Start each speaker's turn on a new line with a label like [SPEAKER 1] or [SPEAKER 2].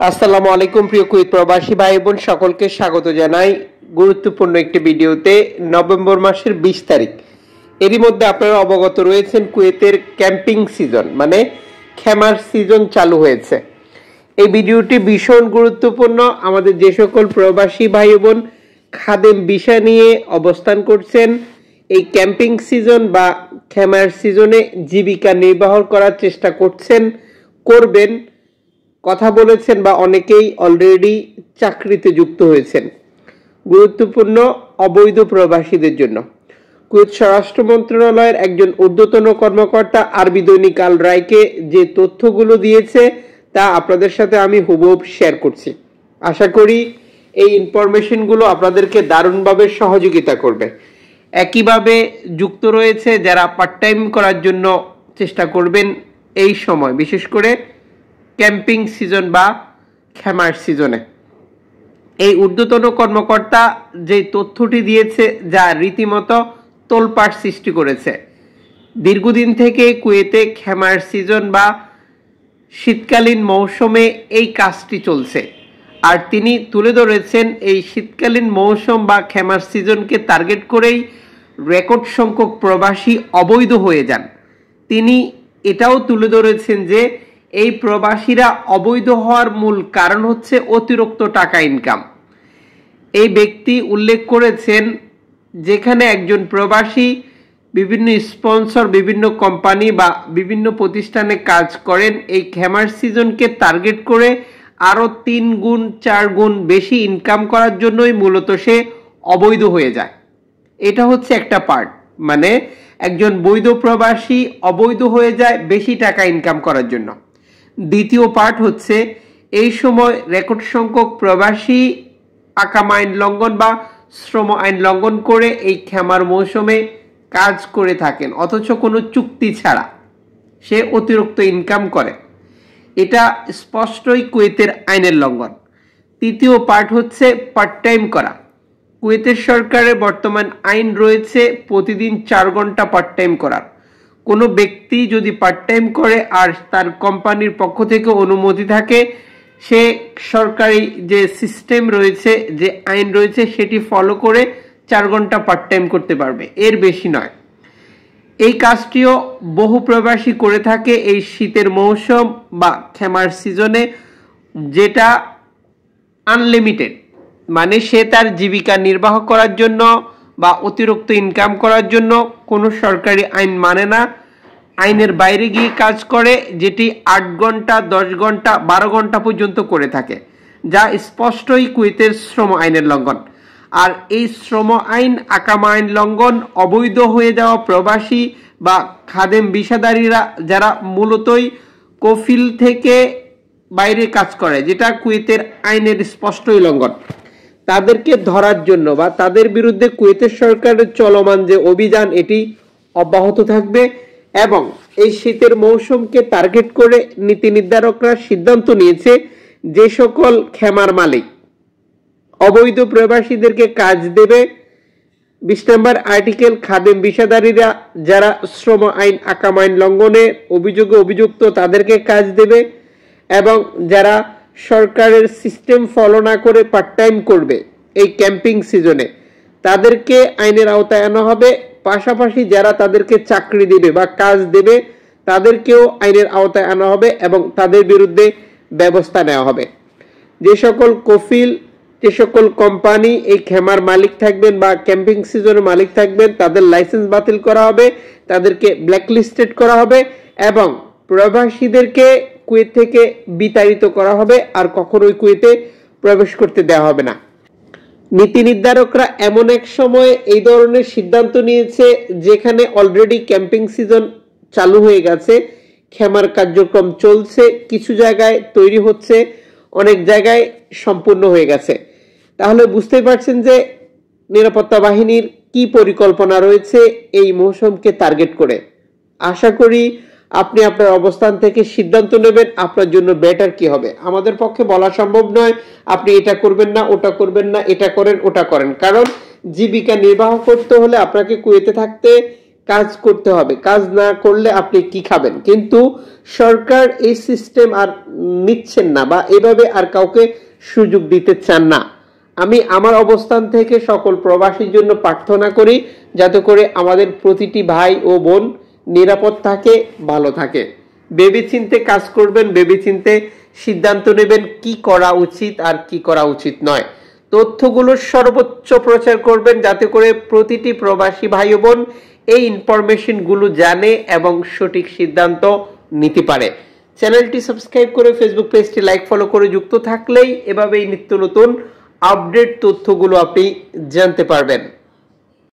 [SPEAKER 1] আসসালামু আলাইকুম প্রিয় কুয়েত প্রবাসী ভাই বোন সকলকে স্বাগত জানাই গুরুত্বপূর্ণ একটি ভিডিওতে। নভেম্বর মাসের 20 তারিখ, এরই মধ্যে আপনারা অবগত রয়েছেন কুয়েতের ক্যাম্পিং সিজন মানে খেমার সিজন চালু হয়েছে। এই ভিডিওটি ভীষণ গুরুত্বপূর্ণ। আমাদের যে সকল প্রবাসী ভাই বোন খাদেম ভিসা নিয়ে অবস্থান করছেন, এই ক্যাম্পিং সিজন বা খেমার সিজনে জীবিকা নির্বাহ করার চেষ্টা করবেন, কথা বলেছেন বা অনেকেই অলরেডি চাকরিতে যুক্ত হয়েছেন। গুরুত্বপূর্ণ অবৈধ প্রবাসীদের জন্য কুয়েত স্বরাষ্ট্র মন্ত্রণালয়ের একজন ঊর্ধ্বতন কর্মকর্তা আরবি দৈনিক আল রায়কে যে তথ্যগুলো দিয়েছে তা আপনাদের সাথে আমি হুবহু শেয়ার করছি। আশা করি এই ইনফরমেশনগুলো আপনাদেরকে দারুণভাবে সহযোগিতা করবে। একইভাবে যুক্ত রয়েছে যারা পার্ট টাইম করার জন্য চেষ্টা করবেন এই সময়, বিশেষ করে ক্যাম্পিং সিজন বা খেমার সিজনে। এই ঊর্ধ্বতন কর্মকর্তা যে তথ্যটি দিয়েছে যা রীতিমতো তোলপাড় সৃষ্টি করেছে। দীর্ঘদিন থেকে কুয়েতে খেমার সিজন বা শীতকালীন মৌসুমে এই কাজটি চলছে, আর তিনি তুলে ধরেছেন এই শীতকালীন মৌসুম বা খেমার সিজনকে টার্গেট করেই রেকর্ড সংখ্যক প্রবাসী অবৈধ হয়ে যান। তিনি এটাও তুলে ধরেছেন যে এই প্রবাসীরা অবৈধ হওয়ার মূল কারণ হচ্ছে অতিরিক্ত টাকা ইনকাম। এই ব্যক্তি উল্লেখ করেছেন যেখানে একজন প্রবাসী বিভিন্ন স্পন্সর, বিভিন্ন কোম্পানি বা বিভিন্ন প্রতিষ্ঠানে কাজ করেন, এই খেমার সিজনকে টার্গেট করে আরও 3 গুণ 4 গুণ বেশি ইনকাম করার জন্যই মূলত সে অবৈধ হয়ে যায়। এটা হচ্ছে একটা পার্ট, মানে একজন বৈধ প্রবাসী অবৈধ হয়ে যায় বেশি টাকা ইনকাম করার জন্য। দ্বিতীয় পার্ট হচ্ছে এই সময় রেকর্ড সংখ্যক প্রবাসী আকাম আইন লঙ্ঘন বা শ্রম আইন লঙ্ঘন করে এই খেমার মৌসুমে কাজ করে থাকেন, অথচ কোনো চুক্তি ছাড়া সে অতিরিক্ত ইনকাম করে। এটা স্পষ্টই কুয়েতের আইনের লঙ্ঘন। তৃতীয় পার্ট হচ্ছে পার্ট টাইম করা। কুয়েতের সরকারের বর্তমান আইন রয়েছে প্রতিদিন 4 ঘন্টা পার্ট টাইম করার। কোনো ব্যক্তি যদি পার্ট টাইম করে আর তার কোম্পানির পক্ষ থেকে অনুমতি থাকে, সে সরকারি যে সিস্টেম রয়েছে, যে আইন রয়েছে সেটি ফলো করে 4 ঘন্টা পার্ট টাইম করতে পারবে, এর বেশি নয়। এই কাজটিও বহু প্রবাসী করে থাকে এই শীতের মৌসুম বা খেমার সিজনে, যেটা আনলিমিটেড, মানে সে তার জীবিকা নির্বাহ করার জন্য বা অতিরিক্ত ইনকাম করার জন্য কোনো সরকারি আইন মানে না, আইনের বাইরে গিয়ে কাজ করে, যেটি 8 ঘন্টা 10 ঘন্টা 12 ঘন্টা পর্যন্ত করে থাকে, যা স্পষ্টই কুয়েতের শ্রম আইনের লঙ্ঘন। আর এই শ্রম আইন আকাম আইন লঙ্ঘন অবৈধ হয়ে যাওয়া প্রবাসী বা খাদেম ভিসাধারীরা যারা মূলতই কফিল থেকে বাইরে কাজ করে, যেটা কুয়েতের আইনের স্পষ্টই লঙ্ঘন, তাদেরকে ধরার জন্য বা তাদের বিরুদ্ধে কুয়েতের সরকারের চলমান যে অভিযান এটি অব্যাহত থাকবে। এবং এই শীতের মৌসুমকে টার্গেট করে নীতি নির্ধারকরা সিদ্ধান্ত নিয়েছে যে সকল খেমার মালিক অবৈধ প্রবাসীদেরকে কাজ দেবে, 20 নম্বর আর্টিকেল খাদেম ভিসাধারীরা যারা শ্রম আইন আকাম আইন লঙ্ঘনে অভিযোগে অভিযুক্ত তাদেরকে কাজ দেবে, এবং যারা সরকারের সিস্টেম ফলো না করে পার্ট টাইম করবে এই ক্যাম্পিং সিজনে তাদেরকে আইনের আওতায় আনা হবে। পাশাপাশি যারা তাদেরকে চাকরি দেবে বা কাজ দেবে তাদেরকেও আইনের আওতায় আনা হবে এবং তাদের বিরুদ্ধে ব্যবস্থা নেওয়া হবে। যে সকল কফিল, যে সকল কোম্পানি এই খেমার মালিক থাকবেন বা ক্যাম্পিং সিজনের মালিক থাকবেন তাদের লাইসেন্স বাতিল করা হবে, তাদেরকে ব্ল্যাকলিস্টেড করা হবে এবং প্রবাসীদেরকে কুয়েত থেকে বিতাড়িত করা হবে, আর কখনোই কুয়েতে প্রবেশ করতে দেওয়া হবে না। নীতি নির্ধারকরা এমন এক সময়ে এই ধরনের সিদ্ধান্ত নিয়েছে যেখানে অলরেডি ক্যাম্পিং সিজন চালু হয়ে গেছে, খেমার কার্যক্রম চলছে, কিছু জায়গায় তৈরি হচ্ছে, অনেক জায়গায় সম্পূর্ণ হয়ে গেছে। তাহলে বুঝতেই পারছেন যে নিরাপত্তা বাহিনীর কি পরিকল্পনা রয়েছে এই মৌসুমকে টার্গেট করে। আশা করি আপনি আপনার অবস্থান থেকে সিদ্ধান্ত নেবেন আপনার জন্য বেটার কি হবে। আমাদের পক্ষে বলা সম্ভব নয় আপনি এটা করবেন না, ওটা করবেন না, এটা করেন ওটা করেন, কারণ জীবিকা নির্বাহ করতে হলে আপনাকে কুয়েতে থাকতে কাজ করতে হবে, কাজ না করলে আপনি কি খাবেন। কিন্তু সরকার এই সিস্টেম আর নিচ্ছেন না বা এভাবে আর কাউকে সুযোগ দিতে চান না। আমি আমার অবস্থান থেকে সকল প্রবাসীর জন্য প্রার্থনা করি যাতে করে আমাদের প্রতিটি ভাই ও বোন নিরাপদ থাকে, ভালো থাকে। ভেবেচিন্তে কাজ করবেন, ভেবেচিন্তে সিদ্ধান্ত নেবেন কি করা উচিত আর কি করা উচিত নয়। তথ্যগুলো সর্বোচ্চ প্রচার করবেন যাতে করে প্রতিটি প্রবাসী ভাই ও বোন এই ইনফরমেশনগুলো জানে এবং সঠিক সিদ্ধান্ত নিতে পারে। চ্যানেলটি সাবস্ক্রাইব করে ফেসবুক পেজটি লাইক ফলো করে যুক্ত থাকলেই এভাবেই নিত্য নতুন আপডেট তথ্যগুলো আপনি জানতে পারবেন।